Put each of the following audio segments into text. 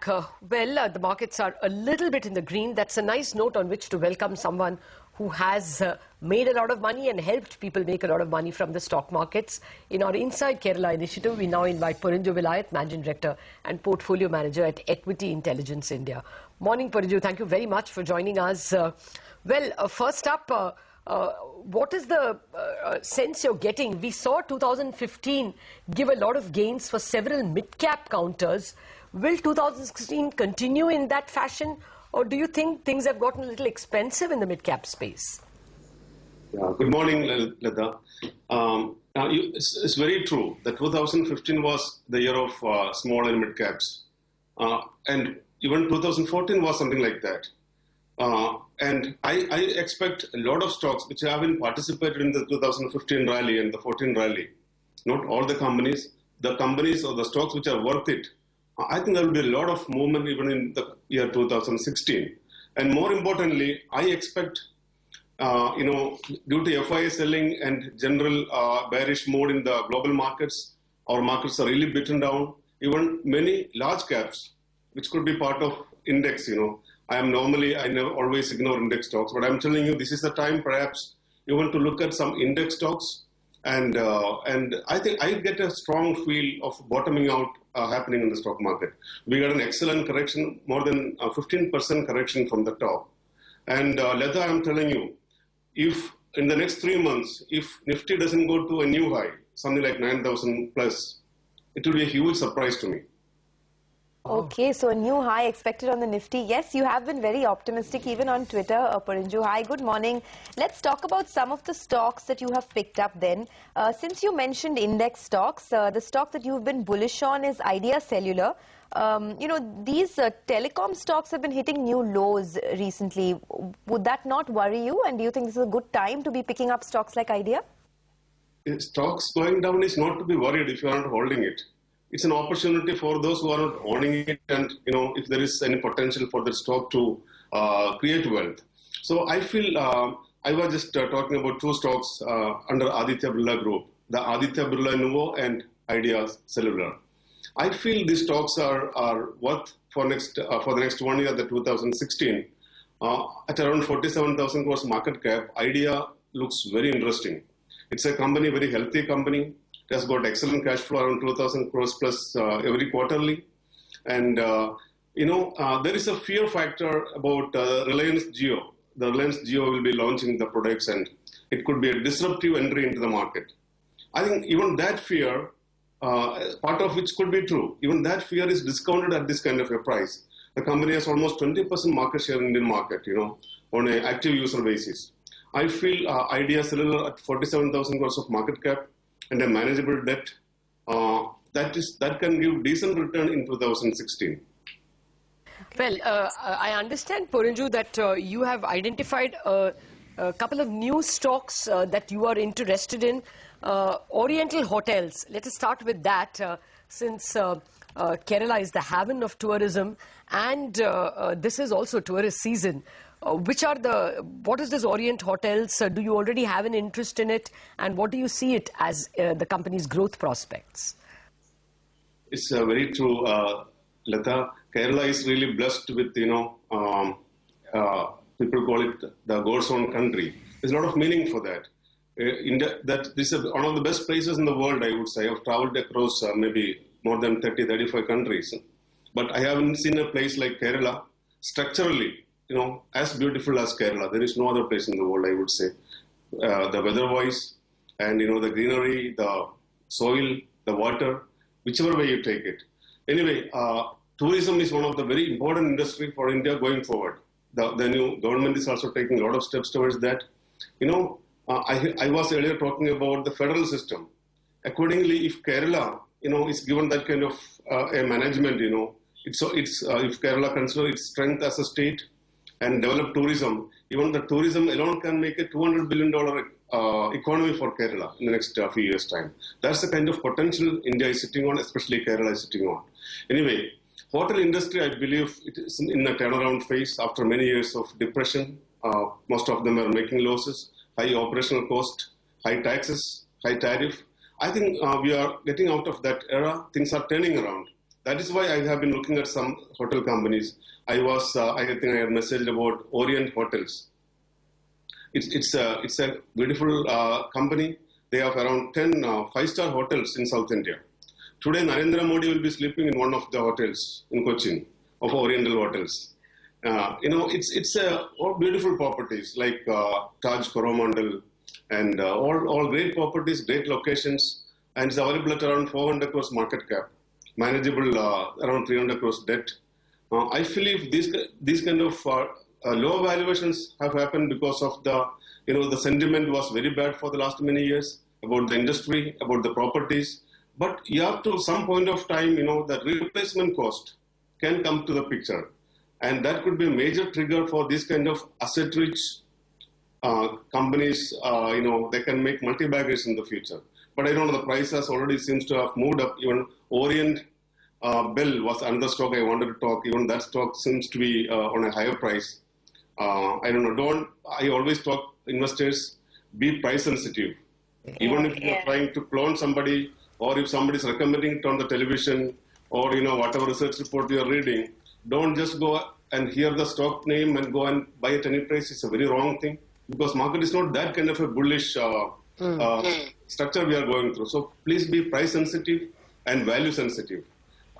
The markets are a little bit in the green. That's a nice note on which to welcome someone who has made a lot of money and helped people make a lot of money from the stock markets. In our Inside Kerala initiative, we now invite Porinju Veliyath, Managing Director and Portfolio Manager at Equity Intelligence India. Morning, Porinju. Thank you very much for joining us. First up, what is the sense you're getting? We saw 2015 give a lot of gains for several mid-cap counters. Will 2016 continue in that fashion, or do you think things have gotten a little expensive in the mid-cap space? Yeah, good morning, Lata. It's very true that 2015 was the year of small and mid-caps. And even 2014 was something like that. And I expect a lot of stocks which haven't participated in the 2015 rally and the 14 rally. Not all the companies or the stocks which are worth it. I think there will be a lot of movement even in the year 2016. And more importantly, I expect, due to FIA selling and general bearish mood in the global markets, our markets are really beaten down. Even many large caps, which could be part of index, I never always ignore index stocks, but I'm telling you, this is the time perhaps you want to look at some index stocks. And I think I get a strong feel of bottoming out happening in the stock market. We got an excellent correction, more than 15% correction from the top. And Lata, I'm telling you, if in the next 3 months, if Nifty doesn't go to a new high, something like 9,000 plus, it will be a huge surprise to me. Okay, so a new high expected on the Nifty. Yes, you have been very optimistic even on Twitter, Porinju. Hi, good morning. Let's talk about some of the stocks that you have picked up then. Since you mentioned index stocks, the stock that you've been bullish on is Cellular. These telecom stocks have been hitting new lows recently. Would that not worry you? And do you think this is a good time to be picking up stocks like Idea? Stocks going down is not to be worried if you are not holding it. It's an opportunity for those who are not owning it, and if there is any potential for the stock to create wealth. So I feel I was just talking about two stocks under Aditya Birla Group, the Aditya Birla Lenovo and Cellular. I feel these stocks are worth for the next 1 year, the 2016, at around 47,000 crores market cap. Idea looks very interesting. It's a company, very healthy company. It has got excellent cash flow, around 2,000 crores plus every quarterly. And, there is a fear factor about Reliance Jio. The Reliance Jio will be launching the products and it could be a disruptive entry into the market. I think even that fear, part of which could be true, even that fear is discounted at this kind of a price. The company has almost 20% market share in the Indian market, on an active user basis. I feel Idea Cellular at 47,000 crores of market cap and a manageable debt, that can give decent return in 2016. Well, I understand, Porinju, that you have identified a couple of new stocks that you are interested in. Orient Hotels, let us start with that, since Kerala is the haven of tourism and this is also tourist season. What is this Orient Hotels? Do you already have an interest in it? And what do you see it as the company's growth prospects? It's very true, Lata. Kerala is really blessed with, people call it the God's own country. There's a lot of meaning for that. This is one of the best places in the world, I would say. I've traveled across maybe more than 30, 35 countries. But I haven't seen a place like Kerala structurally, as beautiful as Kerala. There is no other place in the world, I would say. The weather-wise, and the greenery, the soil, the water, whichever way you take it. Anyway, tourism is one of the very important industry for India going forward. The new government is also taking a lot of steps towards that. I was earlier talking about the federal system. Accordingly, if Kerala, is given that kind of a management, if Kerala consider its strength as a state and develop tourism, even the tourism alone can make a $200 billion economy for Kerala in the next few years' time. That's the kind of potential India is sitting on, especially Kerala is sitting on. Anyway, hotel industry, I believe it is in a turnaround phase after many years of depression. Most of them are making losses, high operational cost, high taxes, high tariff. I think we are getting out of that era. Things are turning around. That is why I have been looking at some hotel companies. I think I had messaged about Orient Hotels. It's a beautiful company. They have around 10 five-star hotels in South India. Today, Narendra Modi will be sleeping in one of the hotels in Cochin, of Oriental Hotels. It's all beautiful properties like Taj Coromandel and all great properties, great locations, and it's available at around 400 crores market cap, manageable around 300 crores debt. I believe these kind of low valuations have happened because of the sentiment was very bad for the last many years about the industry, about the properties. But you have to some point of time, the replacement cost can come to the picture. And that could be a major trigger for this kind of asset-rich companies. They can make multi-baggers in the future. But I don't know, the price has already seems to have moved up. Even Orient Bell was another stock I wanted to talk. Even that stock seems to be on a higher price. I don't know. I always talk investors, be price sensitive. Even if you're trying to clone somebody, or if somebody is recommending it on the television, or whatever research report you're reading, don't just go and hear the stock name and go and buy at any price. It's a very wrong thing, because market is not that kind of a bullish structure we are going through. So please be price sensitive and value sensitive.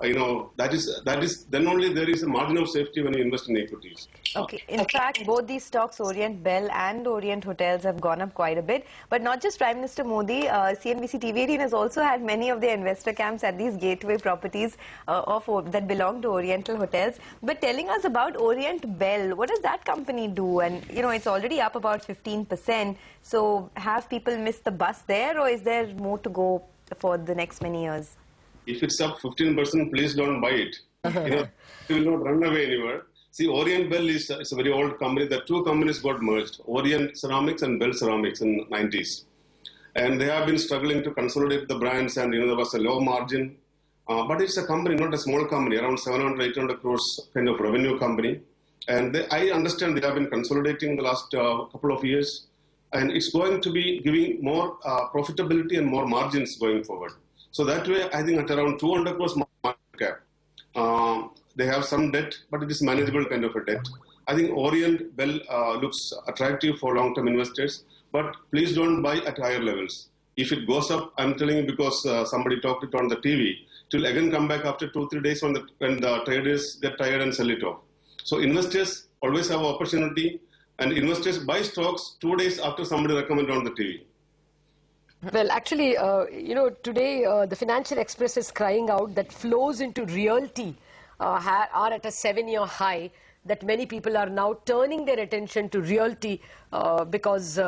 That is then only there is a margin of safety when you invest in equities. Okay. In fact, both these stocks, Orient Bell and Orient Hotels, have gone up quite a bit. But not just Prime Minister Modi, CNBC TV-18 has also had many of their investor camps at these gateway properties that belong to Oriental Hotels. But telling us about Orient Bell, what does that company do? And, it's already up about 15%. So have people missed the bus there, or is there more to go for the next many years? If it's up 15%, please don't buy it. It will not run away anywhere. See, Orient Bell is a very old company. The two companies got merged, Orient Ceramics and Bell Ceramics in the 90s. And they have been struggling to consolidate the brands, and there was a low margin. But it's a company, not a small company, around 700, 800 crores kind of revenue company. And I understand they have been consolidating the last couple of years. And it's going to be giving more profitability and more margins going forward. So that way, I think at around 200 crores market cap, they have some debt, but it is manageable kind of a debt. I think Orient Bell looks attractive for long-term investors, but please don't buy at higher levels. If it goes up, I'm telling you because somebody talked it on the TV, it will again come back after 2-3 days when the traders get tired and sell it off. So investors always have opportunity, and investors buy stocks 2 days after somebody recommended on the TV. Well, actually, today the Financial Express is crying out that flows into realty are at a 7-year high, that many people are now turning their attention to realty because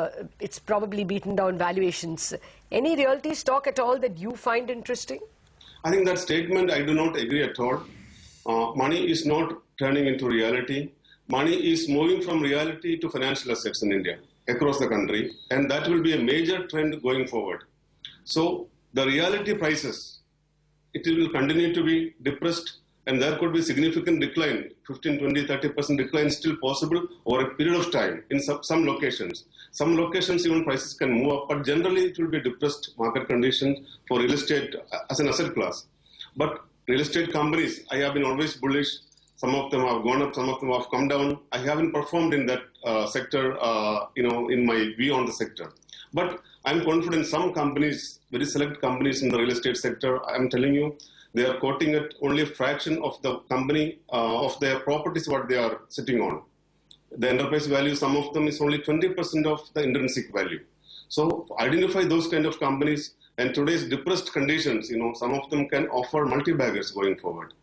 it's probably beaten down valuations. Any realty stock at all that you find interesting? I think that statement I do not agree at all. Money is not turning into reality. Money is moving from reality to financial assets in India, across the country, and that will be a major trend going forward. So the reality prices, it will continue to be depressed, and there could be significant decline, 15, 20, 30% decline still possible over a period of time in some locations. Some locations even prices can move up, but generally it will be depressed market conditions for real estate as an asset class. But real estate companies, I have been always bullish. Some of them have gone up, some of them have come down. I haven't performed in that sector, in my view on the sector. But I'm confident some companies, very select companies in the real estate sector, I'm telling you, they are quoting at only a fraction of the company, of their properties, what they are sitting on. The enterprise value, some of them is only 20% of the intrinsic value. So identify those kind of companies, and today's depressed conditions, some of them can offer multi-baggers going forward.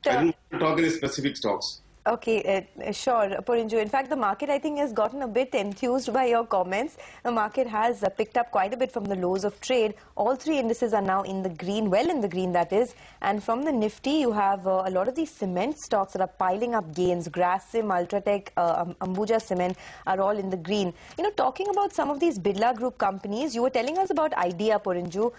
I don't want to talk any specific stocks. Okay, sure, Porinju. In fact, the market, I think, has gotten a bit enthused by your comments. The market has picked up quite a bit from the lows of trade. All three indices are now in the green, well in the green, that is. And from the Nifty, you have a lot of these cement stocks that are piling up gains. Grasim, Ultratech, Ambuja Cement are all in the green. Talking about some of these Birla Group companies, you were telling us about Idea, Porinju.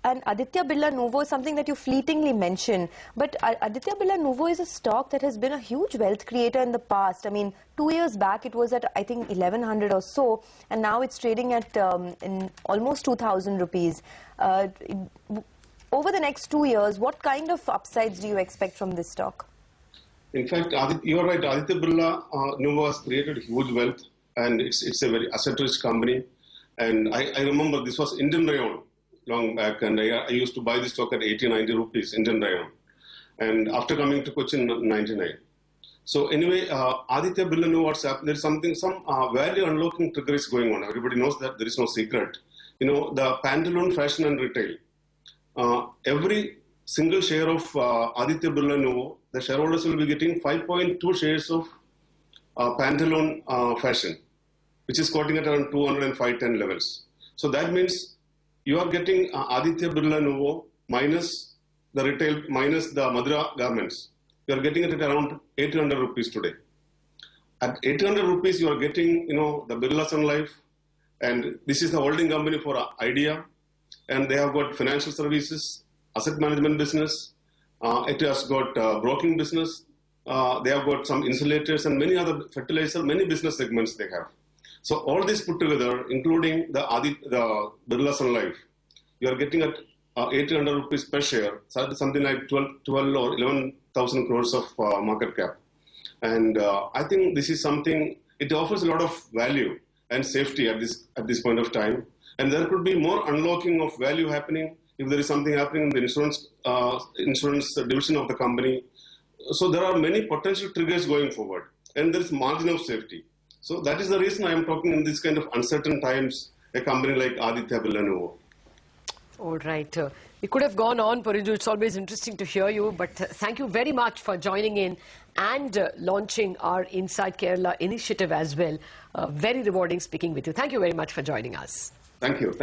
And Aditya Birla Novo is something that you fleetingly mentioned. But Aditya Birla Novo is a stock that has been a huge wealth creator in the past. I mean, 2 years back it was at, I think, 1100 or so, and now it's trading at in almost 2000 rupees. over the next 2 years, what kind of upsides do you expect from this stock? In fact, you are right. Aditya Birla Lenovo has created huge wealth, and it's a very asset-rich company. And I remember this was Indian Rayon long back, and I used to buy this stock at 80-90 rupees, Indian Rayon. And after coming to Cochin, 99. So anyway, Aditya Birla Lenovo, what's happened? There's some value unlocking trigger is going on. Everybody knows that. There is no secret. You know, the pantaloon, fashion and retail. Every single share of Aditya Birla Lenovo, the shareholders will be getting 5.2 shares of pantaloon fashion, which is quoting at around 205-10 levels. So that means you are getting Aditya Birla Lenovo minus the retail, minus the Madura garments. You are getting it at around 800 rupees today. At 800 rupees, you are getting, you know, the Birla Sun Life, and this is the holding company for Idea, and they have got financial services, asset management business, it has got broking business, they have got some insulators and many other fertilizer, many business segments they have. So all this put together, including the Birla Sun Life, you are getting at 800 rupees per share, something like 12 or 11,000 crores of market cap. And I think this is something, it offers a lot of value and safety at this point of time. And there could be more unlocking of value happening if there is something happening in the insurance division of the company. So there are many potential triggers going forward, and there is margin of safety. So that is the reason I am talking in this kind of uncertain times, a company like Aditya Birla Lenovo. All right. We could have gone on, Porinju. It's always interesting to hear you, but thank you very much for joining in and launching our Inside Kerala initiative as well. Very rewarding speaking with you. Thank you very much for joining us. Thank you.